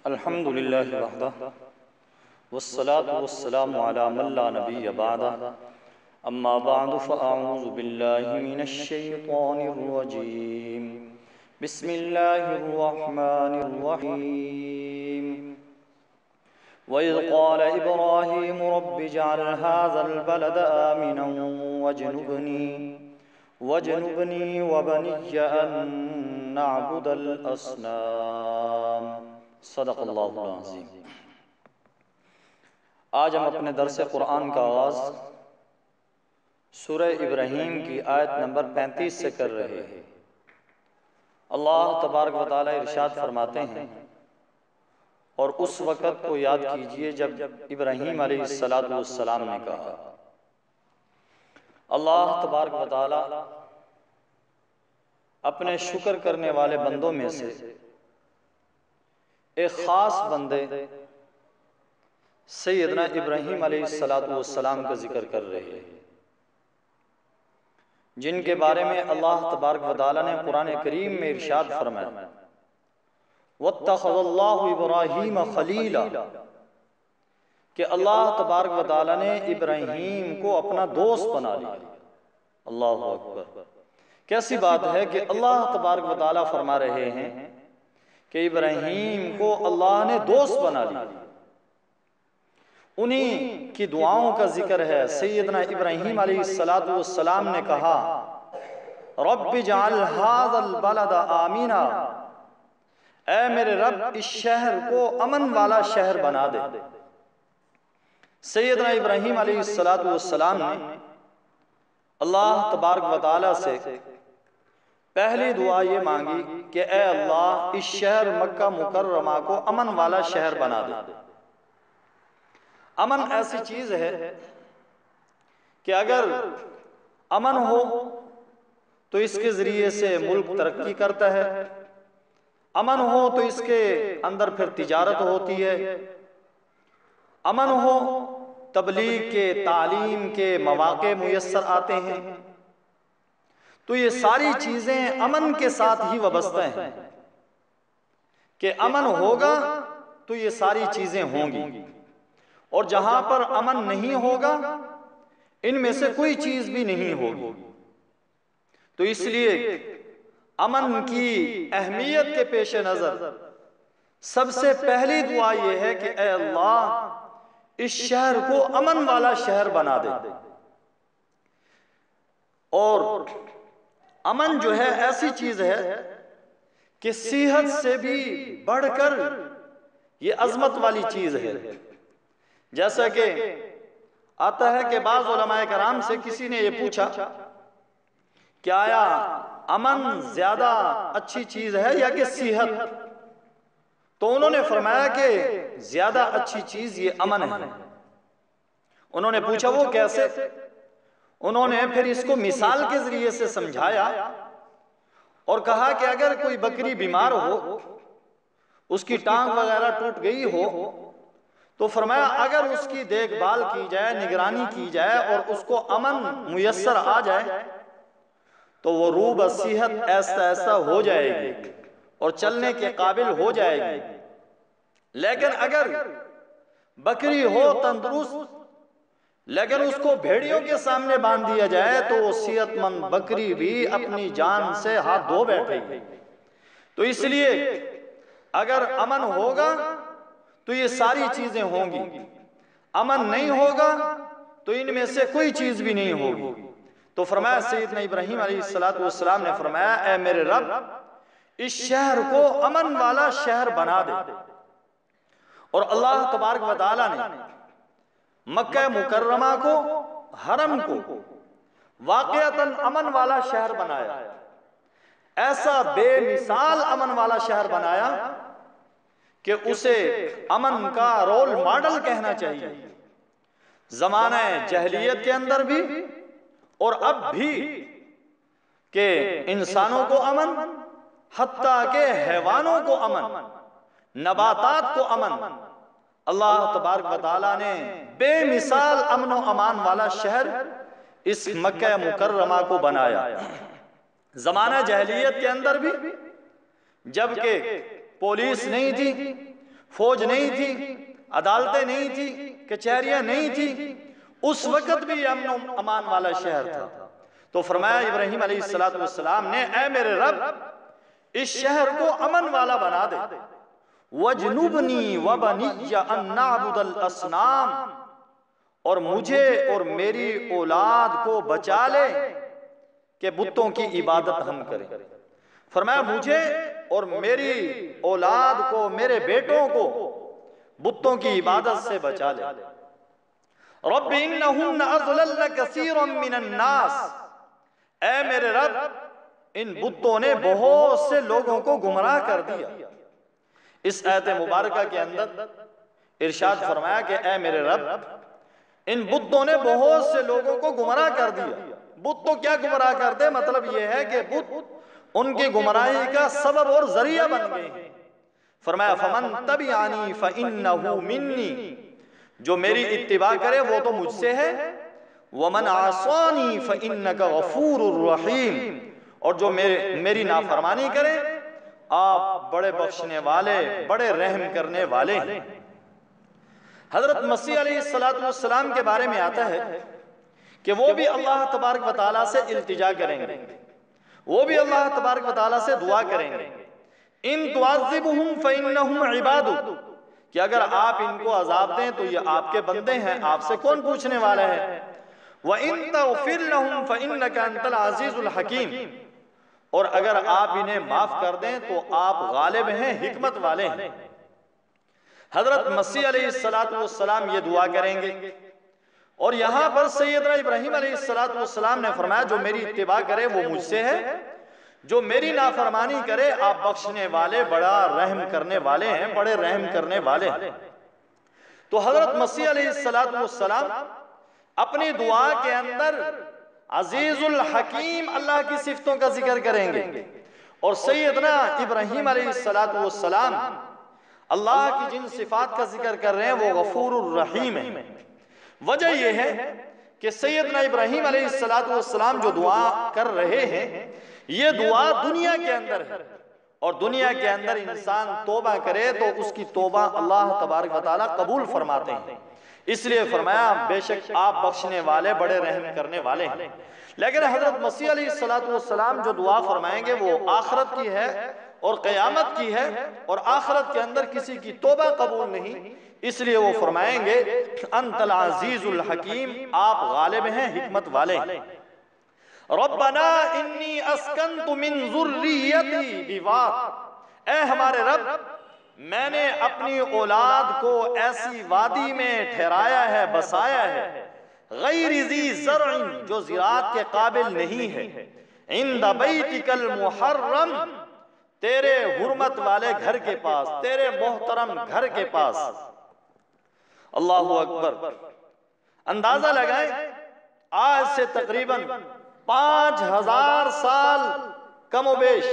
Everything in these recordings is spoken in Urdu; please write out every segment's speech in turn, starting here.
الحمد للہ وحدہ والصلاة والسلام علی من لا نبی بعدہ اما بعد فاعوذ باللہ من الشیطان الرجیم بسم اللہ الرحمن الرحیم وَإِذْ قَالَ إِبْرَاهِيمُ رَبِّ اجْعَلْ هَٰذَا الْبَلَدَ آمِنًا وَاجْنُبْنِي وَبَنِيَّ أَن نَّعْبُدَ الْأَصْنَامَ صدق اللہ العظیم۔ آج ہم اپنے درس قرآن کا آغاز سورہ ابراہیم کی آیت نمبر 35 سے کر رہے ہیں۔ اللہ تبارک و تعالی ارشاد فرماتے ہیں، اور اس وقت کو یاد کیجئے جب ابراہیم علیہ السلام نے کہا۔ اللہ تبارک و تعالی اپنے شکر کرنے والے بندوں میں سے ایک خاص بندے سیدنا ابراہیم علیہ السلام کا ذکر کر رہے ہیں، جن کے بارے میں اللہ تبارک و تعالی نے قرآن کریم میں ارشاد فرمایا، وَاتَّخَذَ اللَّهُ إِبْرَاهِيمَ خَلِيلًا، کہ اللہ تبارک و تعالی نے ابراہیم کو اپنا دوست بنا لیا۔ اللہ اکبر! کیسی بات ہے کہ اللہ تبارک و تعالی فرما رہے ہیں کہ ابراہیم کو اللہ نے دوست بنا لیا۔ انہی کی دعاؤں کا ذکر ہے۔ سیدنا ابراہیم علیہ السلام نے کہا، رب اجعل هذا البلد آمنا، اے میرے رب اس شہر کو امن والا شہر بنا دے۔ سیدنا ابراہیم علیہ السلام نے اللہ تبارک و تعالی سے پہلی دعا یہ مانگی کہ اے اللہ اس شہر مکہ مکرمہ کو امن والا شہر بنا دے۔ امن ایسی چیز ہے کہ اگر امن ہو تو اس کے ذریعے سے ملک ترقی کرتا ہے، امن ہو تو اس کے اندر پھر تجارت ہوتی ہے، امن ہو تبلیغ کے تعلیم کے مواقع میسر آتے ہیں، تو یہ ساری چیزیں امن کے ساتھ ہی وابستہ ہیں کہ امن ہوگا تو یہ ساری چیزیں ہوں گی، اور جہاں پر امن نہیں ہوگا ان میں سے کوئی چیز بھی نہیں ہوگی۔ تو اس لیے امن کی اہمیت کے پیش نظر سب سے پہلی دعا یہ ہے کہ اے اللہ اس شہر کو امن والا شہر بنا دے۔ اور امن جو ہے ایسی چیز ہے کہ صحت سے بھی بڑھ کر یہ عظمت والی چیز ہے۔ جیسا کہ آتا ہے کہ بعض علماء کرام سے کسی نے یہ پوچھا کہ آیا امن زیادہ اچھی چیز ہے یا کہ صحت؟ تو انہوں نے فرمایا کہ زیادہ اچھی چیز یہ امن ہے۔ انہوں نے پوچھا وہ کیسے؟ انہوں نے پھر اس کو مثال کے ذریعے سے سمجھایا اور کہا کہ اگر کوئی بکری بیمار ہو، اس کی ٹانگ وغیرہ ٹوٹ گئی ہو، تو فرمایا اگر اس کی دیکھ بھال کی جائے، نگرانی کی جائے اور اس کو امن میسر آ جائے تو وہ روح بصیحت ایسا ایسا ہو جائے گی اور چلنے کے قابل ہو جائے گی۔ لیکن اگر بکری ہو تندرست لیکن اس کو بھیڑیوں کے سامنے باندھ دیا جائے تو وہ صحت مند بکری بھی اپنی جان سے ہاتھ دھو بیٹھے گی۔ تو اس لیے اگر امن ہوگا تو یہ ساری چیزیں ہوں گی، امن نہیں ہوگا تو ان میں سے کوئی چیز بھی نہیں ہوگی۔ تو فرمایا سیدنا ابراہیم علیہ السلام نے فرمایا اے میرے رب اس شہر کو امن والا شہر بنا دے۔ اور اللہ تبارک و تعالی نے مکہ مکرمہ کو، حرم کو واقعتاً امن والا شہر بنایا، ایسا بے مثال امن والا شہر بنایا کہ اسے امن کا رول ماڈل کہنا چاہیے۔ زمانہ جاہلیت کے اندر بھی اور اب بھی کہ انسانوں کو امن، حتیٰ کہ حیوانوں کو امن، نباتات کو امن، اللہ تبارک و تعالیٰ نے بے مثال امن و امان والا شہر اس مکہ مکرمہ کو بنایا۔ زمانہ جاہلیت کے اندر بھی جبکہ پولیس نہیں تھی، فوج نہیں تھی، عدالتیں نہیں تھی، کچہریاں نہیں تھی، اس وقت بھی امن و امان والا شہر تھا۔ تو فرمایا ابراہیم علیہ السلام نے، اے میرے رب اس شہر کو امن والا بنا دے، وَجْنُبْنِي وَبَنِيَّ أَن نَعْبُدَ الْأَصْنَامِ، اور مجھے اور میری اولاد کو بچا لے کہ بتوں کی عبادت ہم کریں۔ فرمایا مجھے اور میری اولاد کو، میرے بیٹوں کو بتوں کی عبادت سے بچا لے۔ رب انہن اضللن کثیرا من الناس، اے میرے رب ان بتوں نے بہت سے لوگوں کو گمراہ کر دیا۔ اس آیت مبارکہ کے اندر ارشاد فرمایا کہ اے میرے رب ان بتوں نے بہت سے لوگوں کو گمراہ کر دیا۔ بت تو کیا گمراہ کر دے، مطلب یہ ہے کہ بت ان کی گمراہی کا سبب اور ذریعہ بن گئے ہیں۔ فرمایا فَمَن تَبِعَنِي فَإِنَّهُ مِنِّي، جو میری اتباع کرے وہ تو مجھ سے ہے، وَمَنْ عَصَانِي فَإِنَّكَ غَفُورٌ رَحِيمٌ، اور جو میری نافرمانی کرے آپ بڑے بخشنے والے، بڑے رحم کرنے والے ہیں۔ حضرت مسیح علیہ السلام کے بارے میں آتا ہے کہ وہ بھی اللہ تبارک و تعالیٰ سے التجا کریں گے، وہ بھی اللہ تبارک و تعالیٰ سے دعا کریں گے، ان تعذبہم فإنہم عبادک، کہ اگر آپ ان کو عذاب دیں تو یہ آپ کے بندے ہیں، آپ سے کون پوچھنے والا ہے، وَإِن تَغْفِرْ لَهُمْ فَإِنَّكَ أَنْتَ الْعَزِيزُ الْحَكِيمُ، اور اگر آپ انہیں معاف کر دیں تو آپ غالب ہیں، حکمت والے ہیں۔ حضرت مسیح علیہ السلام یہ دعا کریں گے، اور یہاں پر سیدنا ابراہیم علیہ السلام نے فرمایا جو میری اتباع کرے وہ مجھ سے ہے، جو میری نافرمانی کرے آپ بخشنے والے، بڑا رحم کرنے والے ہیں، بڑے رحم کرنے والے ہیں۔ تو حضرت مسیح علیہ السلام اپنی دعا کے اندر عزیز الحکیم اللہ کی صفتوں کا ذکر کریں گے، اور سیدنا ابراہیم علیہ السلام اللہ کی جن صفات کا ذکر کر رہے ہیں وہ غفور الرحیم ہیں۔ وجہ یہ ہے کہ سیدنا ابراہیم علیہ السلام جو دعا کر رہے ہیں یہ دعا دنیا کے اندر ہے، اور دنیا کے اندر انسان توبہ کرے تو اس کی توبہ اللہ تبارک و تعالیٰ قبول فرماتے ہیں، اس لیے فرمایا بے شک آپ بخشنے والے، بڑے رحم کرنے والے ہیں۔ لیکن حضرت مسیح علیہ السلام جو دعا فرمائیں گے وہ آخرت کی ہے اور قیامت کی ہے، اور آخرت کے اندر کسی کی توبہ قبول نہیں، اس لیے وہ فرمائیں گے انت العزیز الحکیم، آپ غالب ہیں، حکمت والے ہیں۔ ربنا انی اسکنت من ذریتی بواد، اے ہمارے رب میں نے اپنی اولاد کو ایسی وادی میں ٹھہرایا ہے، بسایا ہے، غیر ذی زرع، جو زراعت کے قابل نہیں ہے، عند بیتک المحرم، تیرے حرمت والے گھر کے پاس، تیرے محترم گھر کے پاس۔ اللہ اکبر۔ اندازہ لگائیں آج سے تقریباً 5000 سال کم و بیش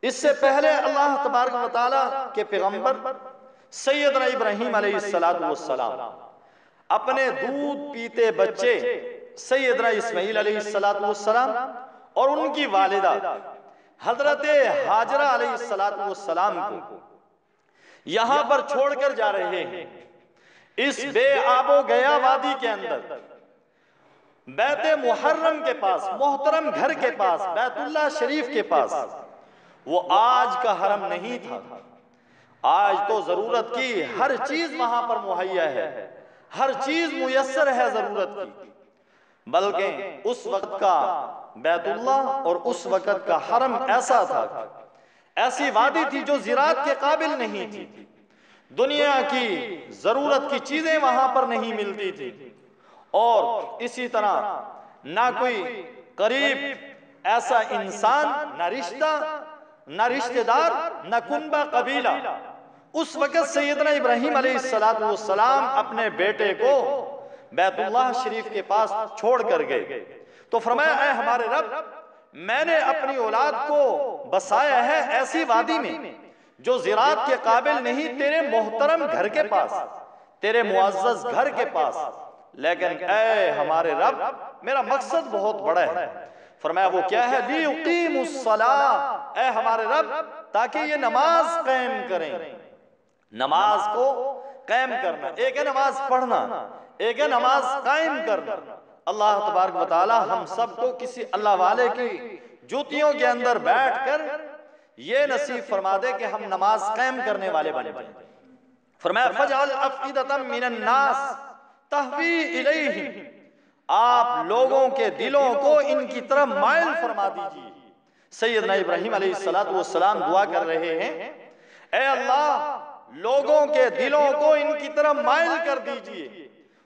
اس سے پہلے اللہ تبارک و تعالیٰ کے پیغمبر سیدنا ابراہیم علیہ السلام اپنے دودھ پیتے بچے سیدنا اسماعیل علیہ السلام اور ان کی والدہ حضرت ہاجرہ علیہ السلام کو یہاں پر چھوڑ کر جا رہے ہیں، اس بے آب و گیا وادی کے اندر، بیت محرم کے پاس، محترم گھر کے پاس، بیت اللہ شریف کے پاس۔ وہ آج کا حرم نہیں تھا، آج تو ضرورت کی ہر چیز وہاں پر مہیا ہے، ہر چیز میسر ہے ضرورت کی، بلکہ اس وقت کا بیت اللہ اور اس وقت کا حرم ایسا تھا، ایسی وادی تھی جو زراعت کے قابل نہیں تھی، دنیا کی ضرورت کی چیزیں وہاں پر نہیں ملتی تھی، اور اسی طرح نہ کوئی قریب ایسا انسان، نہ رشتہ، نہ رشتہ دار، نہ کنبہ قبیلہ۔ اس وقت سیدنا ابراہیم علیہ السلام اپنے بیٹے کو بیت اللہ شریف کے پاس چھوڑ کر گئے، تو فرمایا اے ہمارے رب میں نے اپنی اولاد کو بسایا ہے ایسی وادی میں جو زراعت کے قابل نہیں، تیرے محترم گھر کے پاس، تیرے معزز گھر کے پاس، لیکن اے ہمارے رب میرا مقصد بہت بڑا ہے۔ فرمایا وہ کیا ہے؟ لِيُقِيمُ الصَّلَاةَ، اے ہمارے رب تاکہ یہ نماز قائم کریں، نماز کو قائم کرنا، ایک ہے نماز پڑھنا، ایک ہے نماز قائم کرنا۔ اللہ تبارک و تعالی ہم سب کو کسی اللہ والے کی جوتیوں کے اندر بیٹھ کر یہ نصیب فرما دے کہ ہم نماز قائم کرنے والے بنے بنے۔ فرمایا فَجْعَلْ أَفْئِدَةً مِّنَ النَّاسِ تَهْوِي إِلَيْهِمْ، آپ لوگوں کے دلوں کو ان کی طرف مائل فرما دیجئے۔ سیدنا ابراہیم علیہ السلام دعا کر رہے ہیں، اے اللہ لوگوں کے دلوں کو ان کی طرف مائل کر دیجئے،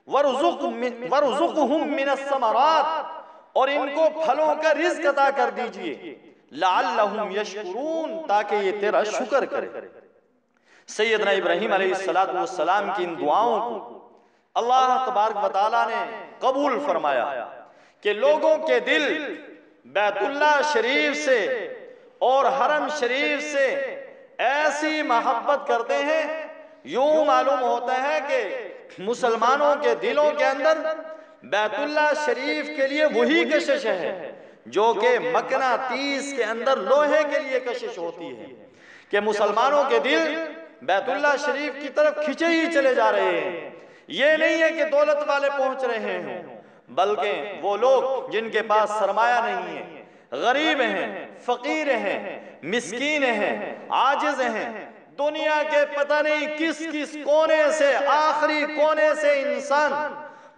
وَرْزُقْهُمْ مِنَ الثَّمَرَاتِ، اور ان کو پھلوں کا رزق عطا کر دیجئے، لَعَلَّهُمْ يَشْكُرُونَ، تاکہ یہ تیرا شکر کرے۔ سیدنا ابراہیم علیہ السلام کی ان دعاؤں کو اللہ تبارک و تعالیٰ نے قبول فرمایا کہ لوگوں کے دل بیت اللہ شریف سے اور حرم شریف سے ایسی محبت کرتے ہیں، یوں معلوم ہوتا ہے کہ مسلمانوں کے دلوں کے اندر بیت اللہ شریف کے لیے وہی کشش ہے جو کہ مقناطیس کے اندر لوہے کے لیے کشش ہوتی ہے، کہ مسلمانوں کے دل بیت اللہ شریف کی طرف کھچے ہی چلے جا رہے ہیں۔ یہ نہیں ہے کہ دولت والے پہنچ رہے ہیں، بلکہ وہ لوگ جن کے پاس سرمایہ نہیں ہے، غریب ہیں، فقیر ہیں، مسکین ہیں، عاجز ہیں، دنیا کے پتہ نہیں کس کس کونے سے، آخری کونے سے انسان،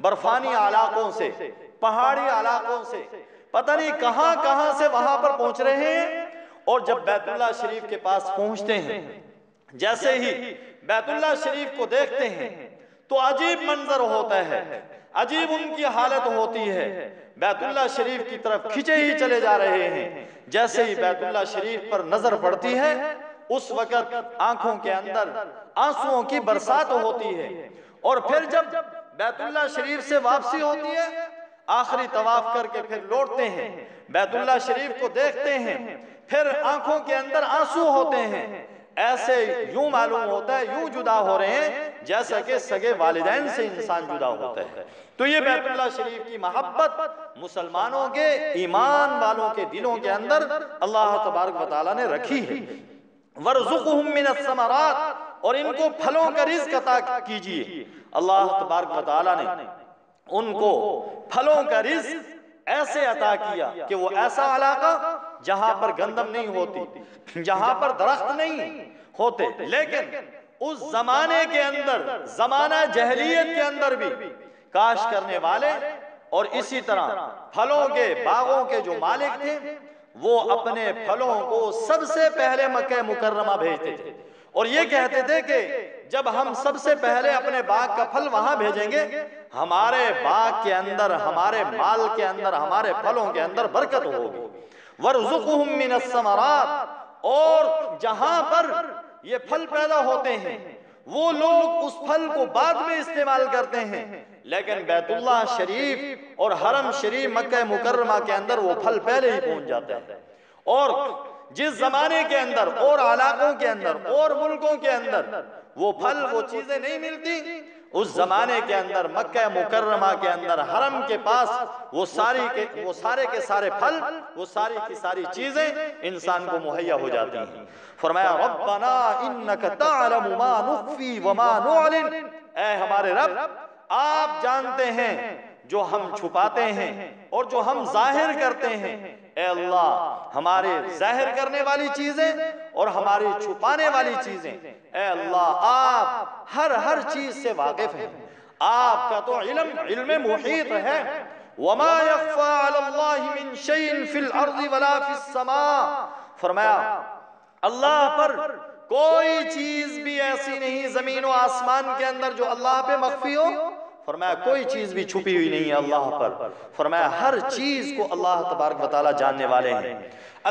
برفانی علاقوں سے، پہاڑی علاقوں سے، پتہ نہیں کہاں کہاں سے وہاں پر پہنچ رہے ہیں، اور جب بیت اللہ شریف کے پاس پہنچتے ہیں، جیسے ہی بیت اللہ شریف کو دیکھتے ہیں تو عجیب منظر ہوتا ہے، عجیب ان کی حالت ہوتی ہے، بیت اللہ شریف کی طرف کھچے ہی چلے جا رہے ہیں۔ جیسے ہی بیت اللہ شریف پر نظر پڑتی ہے اس وقت آنکھوں کے اندر آنسوؤں کی برسات ہوتی ہے، اور پھر جب بیت اللہ شریف سے واپسی ہوتی ہے، آخری طواف کر کے پھر لوٹتے ہیں، بیت اللہ شریف کو دیکھتے ہیں، پھر آنکھوں کے اندر آنسو ہوتے ہیں، ایسے یوں معلوم ہوتا ہے یوں جدا ہو رہے ہیں جیسا کہ سگے والدین سے انسان جدا ہوتا ہے۔ تو یہ بیت اللہ شریف کی محبت مسلمانوں کے، ایمان والوں کے دلوں کے اندر اللہ تبارک و تعالیٰ نے رکھی ہے۔ وَرْزُقْهُمْ مِنَ الثَّمَرَاتِ، اور ان کو پھلوں کا رزق عطا کیجئے۔ اللہ تبارک و تعالیٰ نے ان کو پھلوں کا رزق ایسے عطا کیا کہ وہ ایسا علاقہ جہاں پر گندم نہیں ہوتی، جہاں پر درخت نہیں ہوتے، لیکن اس زمانے کے اندر، زمانہ جہلیت کے اندر بھی کاشت کرنے والے اور اسی طرح پھلوں کے باغوں کے جو مالک تھے وہ اپنے پھلوں کو سب سے پہلے مکہ مکرمہ بھیجتے تھے، اور یہ کہتے تھے کہ جب ہم سب سے پہلے اپنے باغ کا پھل وہاں بھیجیں گے، ہمارے باغ کے اندر، ہمارے مال کے اندر، ہمارے پھلوں کے اندر برکت ہوگی۔ وَرْزُقُهُمْ مِنَ الثَّمَرَاتِ، اور جہاں پر یہ پھل پیدا ہوتے ہیں وہ لوگ اس پھل کو بعد میں استعمال کرتے ہیں، لیکن بیت اللہ شریف اور حرم شریف مکہ مکرمہ کے اندر وہ پھل پہلے ہی پہنچ جاتے ہیں۔ اور جس زمانے کے اندر اور علاقوں کے اندر اور ملکوں کے اندر وہ پھل، وہ چیزیں نہیں ملتی، اس زمانے کے اندر مکہ مکرمہ کے اندر حرم کے پاس وہ سارے کے سارے پھل، وہ ساری کی ساری چیزیں انسان کو مہیا ہو جاتی ہیں۔ فرمایا ربنا انک تعلم ما نخفی وما نعلن، اے ہمارے رب آپ جانتے ہیں جو ہم چھپاتے ہیں اور جو ہم ظاہر کرتے ہیں، اے اللہ ہمارے ظاہر کرنے والی چیزیں اور ہماری چھپانے والی چیزیں، اے اللہ آپ ہر چیز سے واقف ہیں، آپ کا تو علم محیط ہے۔ وما يخفى على الله من شيء في الارض ولا في السماء، فرمایا اللہ پر کوئی چیز بھی ایسی نہیں زمین و آسمان کے اندر جو اللہ پہ مخفی ہو، فرمایا کوئی چیز بھی چھپی ہوئی نہیں ہے اللہ پر، فرمایا ہر چیز کو اللہ تبارک و تعالیٰ جاننے والے ہیں۔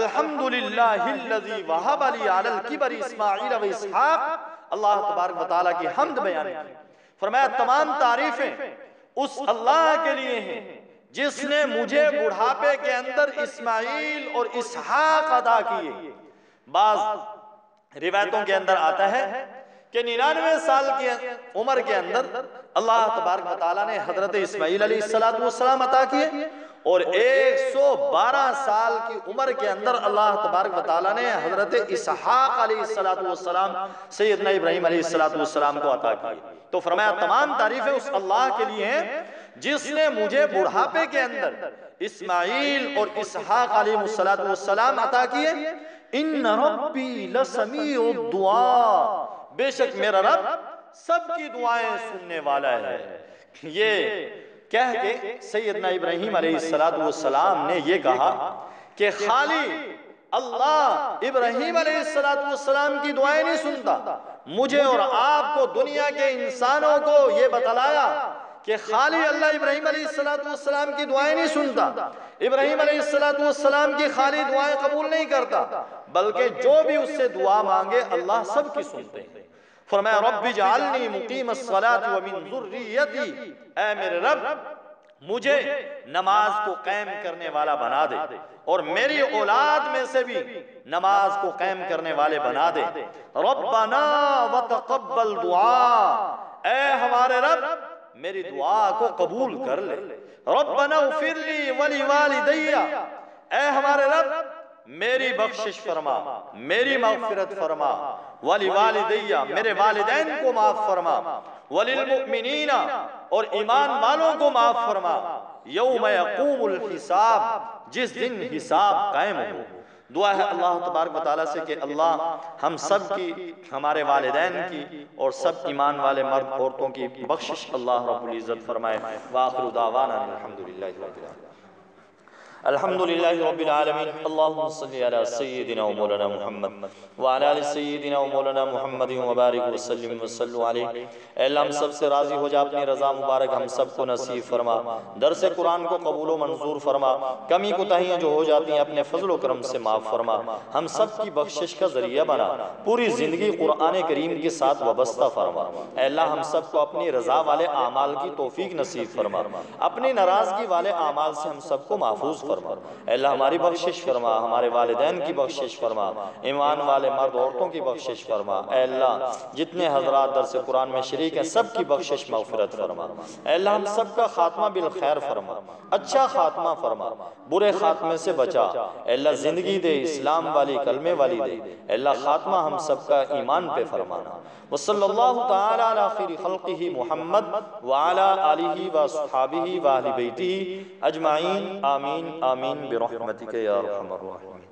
الحمدللہ الذی وہب لی علی الکبر اسماعیل و اسحاق، اللہ تبارک و تعالیٰ کی حمد بیان کی، فرمایا تمام تعریفیں اس اللہ کے لیے ہیں جس نے مجھے بڑھاپے کے اندر اسماعیل اور اسحاق عطا کیے۔ بعض روایتوں کے اندر آتا ہے کہ 99 سال کی عمر کے اندر اللہ تبارک و تعالیٰ نے حضرت اسماعیل علیہ السلام عطا کیے، اور 112 سال کی عمر کے اندر اللہ تبارک و تعالیٰ نے حضرت اسحاق علیہ السلام سیدنا ابراہیم علیہ السلام کو عطا کی. تو فرمایا تمام تعریفیں اس اللہ کے لیے ہیں جس نے مجھے بڑھاپے کے اندر اسماعیل اور اسحاق علیہ السلام عطا کیے. ان ربی لسمیع الدعاء، بے شک میرا رب سب کی دعائیں سننے والا ہے. یہ کہہ کے سیدنا ابراہیم علیہ السلام نے یہ کہا کہ خالی اللہ ابراہیم علیہ السلام کی دعائیں نہیں سنتا، مجھے اور آپ کو دنیا کے انسانوں کو یہ بتلایا کہ خالی اللہ ابراہیم علیہ السلام کی دعائیں نہیں سنتا، ابراہیم علیہ السلام کی خالی دعائیں قبول نہیں کرتا، بلکہ جو بھی اس سے دعا مانگے اللہ سب کی سنتے ہیں. فرمایا رب اجعلنی مقیم الصلاة ومن ذریتی، اے میرے رب مجھے نماز کو قائم کرنے والا بنا دے اور میری اولاد میں سے بھی نماز کو قائم کرنے والے بنا دے. ربنا وتقبل دعا، اے ہمارے رب میری دعا کو قبول کر لے. ربنا اغفر لی ولوالدی، اے ہمارے رب میری بخشش فرما، میری مغفرت فرما. ولوالدی، میرے والدین کو معاف فرما. وللمؤمنین، اور ایمان والوں کو معاف فرما. یوم یقوم الحساب، جس دن حساب قائم ہو. دعا ہے اللہ تبارک و تعالیٰ سے کہ اللہ ہم سب کی، ہمارے والدین کی اور سب ایمان والے مرد عورتوں کی بخشش اللہ رب العزت فرمائے. وآخر دعوانا الحمدللہ رب العالمین. الحمدللہ رب العالمین. اللہم صلی علی سیدنا و مولانا محمد وعلی آل سیدنا و مولانا محمد وبارک وسلم وصلو علیہ. اے اللہ ہم سب سے راضی ہو جا، اپنی رضا مبارک ہم سب کو نصیب فرما. درس قرآن کو قبول و منظور فرما. کمی کوتاہیاں جو ہو جاتی ہیں اپنے فضل و کرم سے معاف فرما. ہم سب کی بخشش کا ذریعہ بنا. پوری زندگی قرآن کریم کے ساتھ وابستہ فرما. اے اللہ ہم سب کو اپنی رضا والے اعمال کی توفیق نصیب فرما. اپنی ناراضگی والے اعمال سے ہم سب کو محفوظ فرما. اے اللہ ہماری بخشش فرما، ہمارے والدین کی بخشش فرما، ایمان والے مرد عورتوں کی بخشش فرما. اے اللہ جتنے حضرات درس قرآن میں شریک ہیں سب کی بخشش مغفرت فرما. اے اللہ ہم سب کا خاتمہ بالخیر فرما، اچھا خاتمہ فرما، برے خاتمے سے بچا. اے اللہ زندگی دے، اسلام والی، کلمے والی دے. اے اللہ خاتمہ ہم سب کا ایمان پہ فرمانا. وصلی اللہ تعالی علی خیر خلقہ محمد وعلی آلہ واصحابہ واہل بیتہ اجمعین. آمین آمین برحمتک یا ارحم الراحمین.